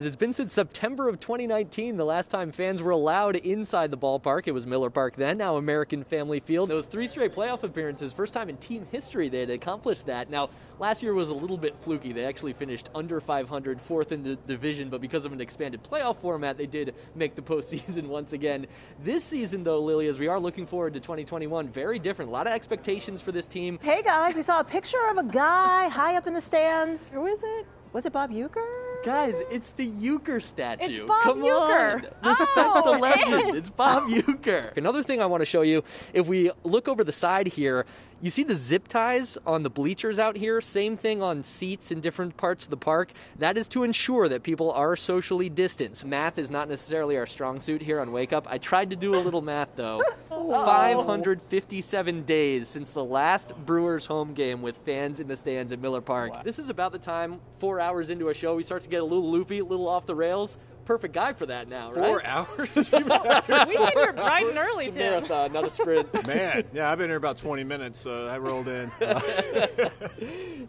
It's been since September of 2019, the last time fans were allowed inside the ballpark. It was Miller Park then, now American Family Field. Those 3 straight playoff appearances, first time in team history they had accomplished that. Now, last year was a little bit fluky. They actually finished under 500, 4th in the division, but because of an expanded playoff format, they did make the postseason once again. This season, though, Lily, as we are looking forward to 2021, very different. A lot of expectations for this team. Hey, guys, we saw a picture of a guy high up in the stands. Who is it? Was it Bob Uecker? Guys, it's the Uecker statue. It's Bob Come Uecker. On. Respect the legend. It's Bob Uecker. Another thing I want to show you, if we look over the side here, you see the zip ties on the bleachers out here? Same thing on seats in different parts of the park. That is to ensure that people are socially distanced. Math is not necessarily our strong suit here on Wake Up. I tried to do a little math, though. 557 days since the last Brewers home game with fans in the stands at Miller Park. Wow. This is about the time, 4 hours into a show, we start to get a little loopy, a little off the rails. Perfect guy for that now, right? 4 hours? We've been here bright and early, It's a Tim. marathon, not a sprint. Man, yeah, I've been here about 20 minutes, so I rolled in.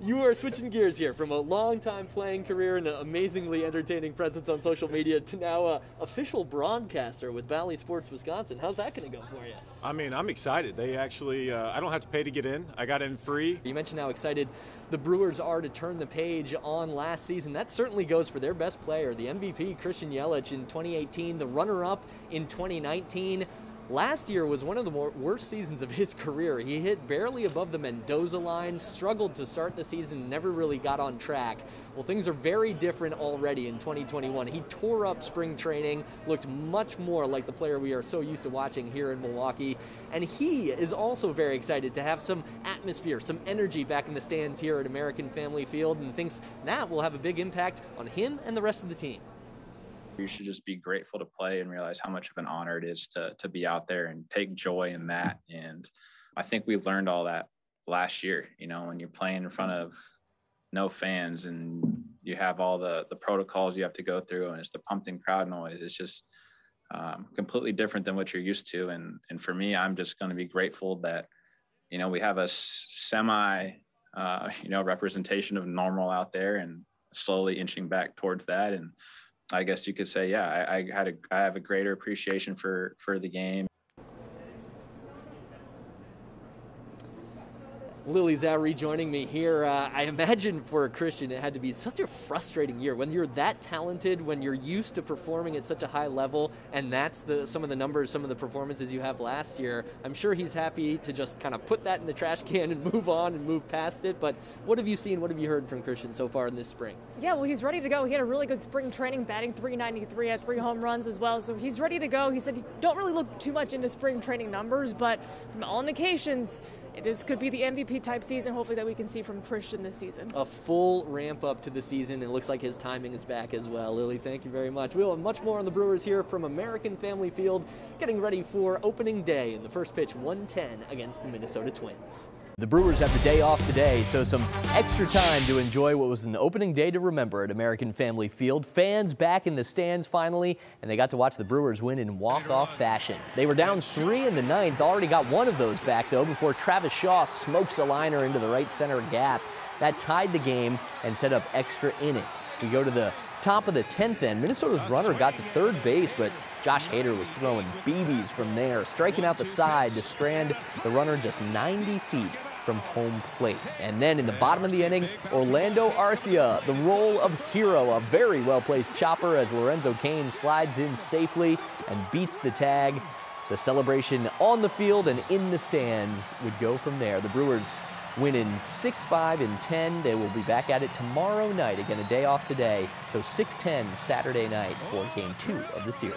You are switching gears here from a long-time playing career and an amazingly entertaining presence on social media to now an official broadcaster with Valley Sports Wisconsin. How's that going to go for you? I mean, I'm excited. They actually, I don't have to pay to get in. I got in free. You mentioned how excited the Brewers are to turn the page on last season. That certainly goes for their best player, the MVP, Christian Yelich, in 2018, the runner-up in 2019. Last year was one of the worst seasons of his career. He hit barely above the Mendoza line, struggled to start the season, never really got on track. Well, things are very different already in 2021. He tore up spring training, looked much more like the player we are so used to watching here in Milwaukee. And he is also very excited to have some atmosphere, some energy back in the stands here at American Family Field, and thinks that will have a big impact on him and the rest of the team. You should just be grateful to play and realize how much of an honor it is to be out there and take joy in that. And I think we learned all that last year, you know, when you're playing in front of no fans and you have all the protocols you have to go through and it's the pumped-in crowd noise. It's just completely different than what you're used to. And for me, I'm just going to be grateful that, you know, we have a semi, representation of normal out there and slowly inching back towards that. And I guess you could say, yeah, I have a greater appreciation for the game. Lily Zhao rejoining me here. I imagine for Christian it had to be such a frustrating year when you're that talented, when you're used to performing at such a high level, and that's some of the numbers, some of the performances you have last year. I'm sure he's happy to just kind of put that in the trash can and move on and move past it. But what have you seen, what have you heard from Christian so far in this spring? Yeah, well, he's ready to go. He had a really good spring training, batting .393, had 3 home runs as well. So he's ready to go. He said he don't really look too much into spring training numbers, but from all indications, could be the MVP type season, hopefully, that we can see from Christian this season. A full ramp up to the season. It looks like his timing is back as well. Lily, thank you very much. We'll have much more on the Brewers here from American Family Field, getting ready for opening day in the first pitch, 1:10 against the Minnesota Twins. The Brewers have the day off today, so some extra time to enjoy what was an opening day to remember at American Family Field. Fans back in the stands finally, and they got to watch the Brewers win in walk-off fashion. They were down 3 in the 9th, already got one of those back, though, before Travis Shaw smokes a liner into the right center gap. That tied the game and set up extra innings. We go to the top of the 10th end. Minnesota's runner got to third base, but Josh Hader was throwing BBs from there, striking out the side to strand the runner just 90 feet from home plate. And then in the bottom of the inning, Orlando Arcia, the role of hero, a very well-placed chopper as Lorenzo Cain slides in safely and beats the tag. The celebration on the field and in the stands would go from there. The Brewers win in 6-5 and 10. They will be back at it tomorrow night. Again, a day off today. So 6-10 Saturday night for Game 2 of the series.